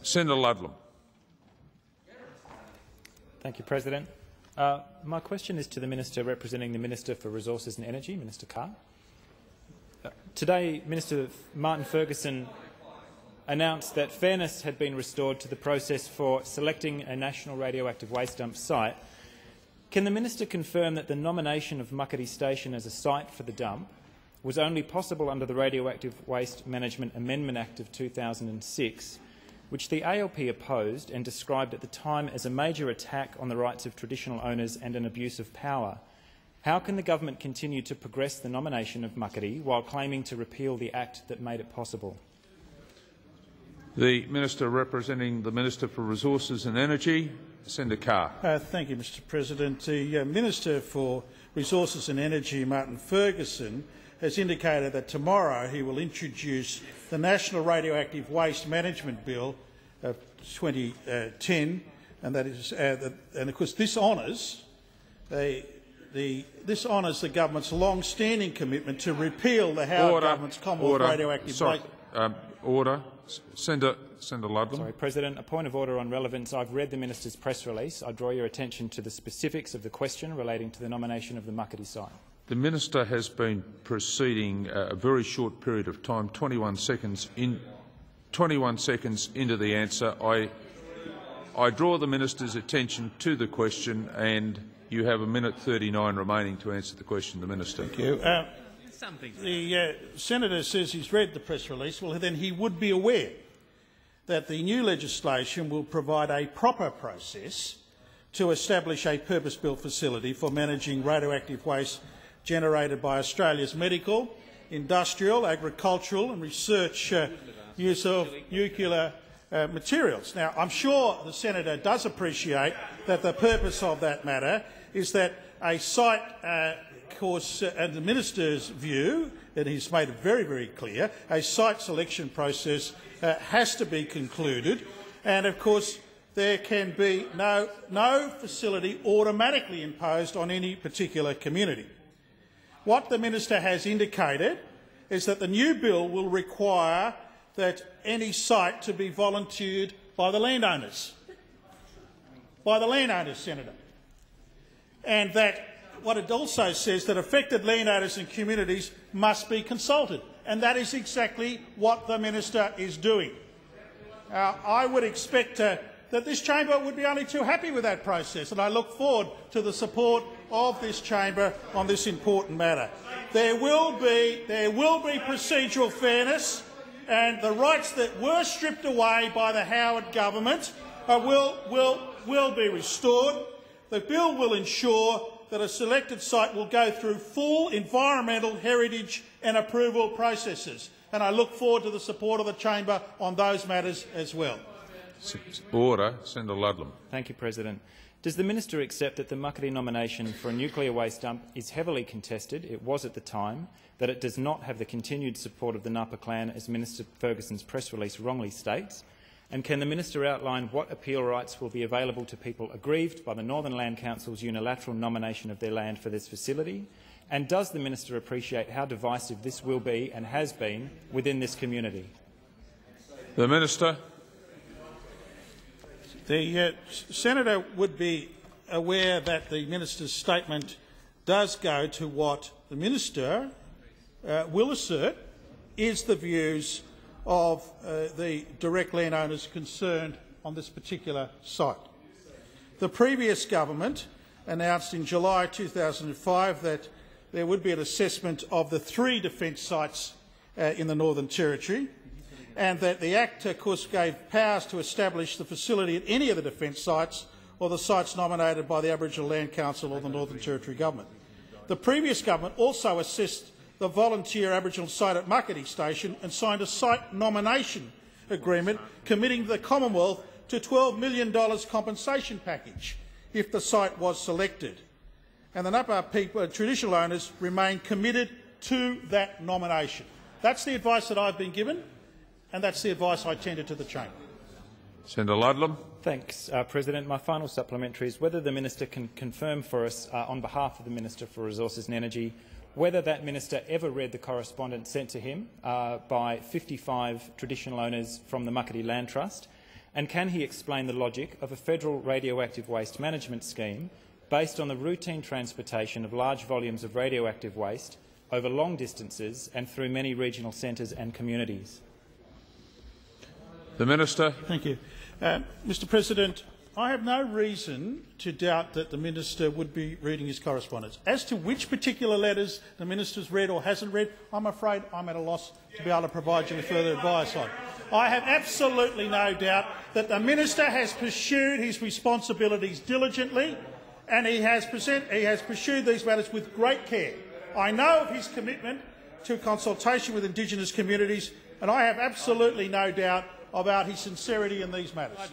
Senator Ludlam. Thank you, President. My question is to the Minister representing the Minister for Resources and Energy, Minister Carr. Today, Minister Martin Ferguson announced that fairness had been restored to the process for selecting a national radioactive waste dump site. Can the Minister confirm that the nomination of Muckaty Station as a site for the dump was only possible under the Radioactive Waste Management Amendment Act of 2006, which the ALP opposed and described at the time as a major attack on the rights of traditional owners and an abuse of power? How can the government continue to progress the nomination of Muckaty while claiming to repeal the act that made it possible? The Minister representing the Minister for Resources and Energy, Senator Carr. Thank you, Mr President. The Minister for Resources and Energy, Martin Ferguson, has indicated that tomorrow he will introduce the National Radioactive Waste Management Bill of 2010, and that is, and of course this honours this honours the government's long-standing commitment to repeal the Howard government's Commonwealth radioactive waste. Order. Senator Ludlam. Sorry, President. A point of order on relevance. I've read the Minister's press release. I draw your attention to the specifics of the question relating to the nomination of the Muckaty site. The Minister has been proceeding a very short period of time, 21 seconds into the answer. I draw the Minister's attention to the question, and you have a minute 39 remaining to answer the question. The Minister. Thank you. The Senator says he's read the press release. Well, then he would be aware that the new legislation will provide a proper process to establish a purpose-built facility for managing radioactive waste generated by Australia's medical, industrial, agricultural and research use of nuclear materials. Now, I'm sure the Senator does appreciate that the purpose of that matter is that a site, of course, and the Minister's view, and he's made it very, very clear, a site selection process has to be concluded, and of course there can be no facility automatically imposed on any particular community. What the Minister has indicated is that the new bill will require that any site to be volunteered by the landowners. By the landowners, Senator. And that what it also says that affected landowners and communities must be consulted. And that is exactly what the Minister is doing. I would expect that this chamber would be only too happy with that process, and I look forward to the support of this chamber on this important matter. There will be procedural fairness, and the rights that were stripped away by the Howard government will be restored. The bill will ensure that a selected site will go through full environmental, heritage and approval processes, and I look forward to the support of the chamber on those matters as well. Order. Senator Ludlam. Thank you, President. Does the Minister accept that the Muckaty nomination for a nuclear waste dump is heavily contested, it was at the time, that it does not have the continued support of the Napa clan, as Minister Ferguson's press release wrongly states? And can the Minister outline what appeal rights will be available to people aggrieved by the Northern Land Council's unilateral nomination of their land for this facility? And does the Minister appreciate how divisive this will be and has been within this community? The Minister. The Senator would be aware that the Minister's statement does go to what the Minister will assert is the views of the direct landowners concerned on this particular site. The previous government announced in July 2005 that there would be an assessment of the 3 defence sites in the Northern Territory, and that the Act, of course, gave powers to establish the facility at any of the defence sites or the sites nominated by the Aboriginal Land Council or the Northern Territory Government. The previous government also assessed the volunteer Aboriginal site at Muckaty Station and signed a site nomination agreement committing the Commonwealth to $12 million compensation package if the site was selected. And the Napa people, traditional owners, remain committed to that nomination. That's the advice that I've been given, and that's the advice I tendered to the chamber. Senator Ludlam. Thanks, President. My final supplementary is whether the Minister can confirm for us, on behalf of the Minister for Resources and Energy, whether that Minister ever read the correspondence sent to him by 55 traditional owners from the Muckaty Land Trust, And can he explain the logic of a federal radioactive waste management scheme based on the routine transportation of large volumes of radioactive waste over long distances and through many regional centres and communities? The Minister. Thank you. Mr President, I have no reason to doubt that the Minister would be reading his correspondence. As to which particular letters the Minister's read or hasn't read, I'm afraid I'm at a loss to be able to provide you with further advice on. I have absolutely no doubt that the Minister has pursued his responsibilities diligently and he has pursued these matters with great care. I know of his commitment to consultation with Indigenous communities and I have absolutely no doubt about his sincerity in these matters.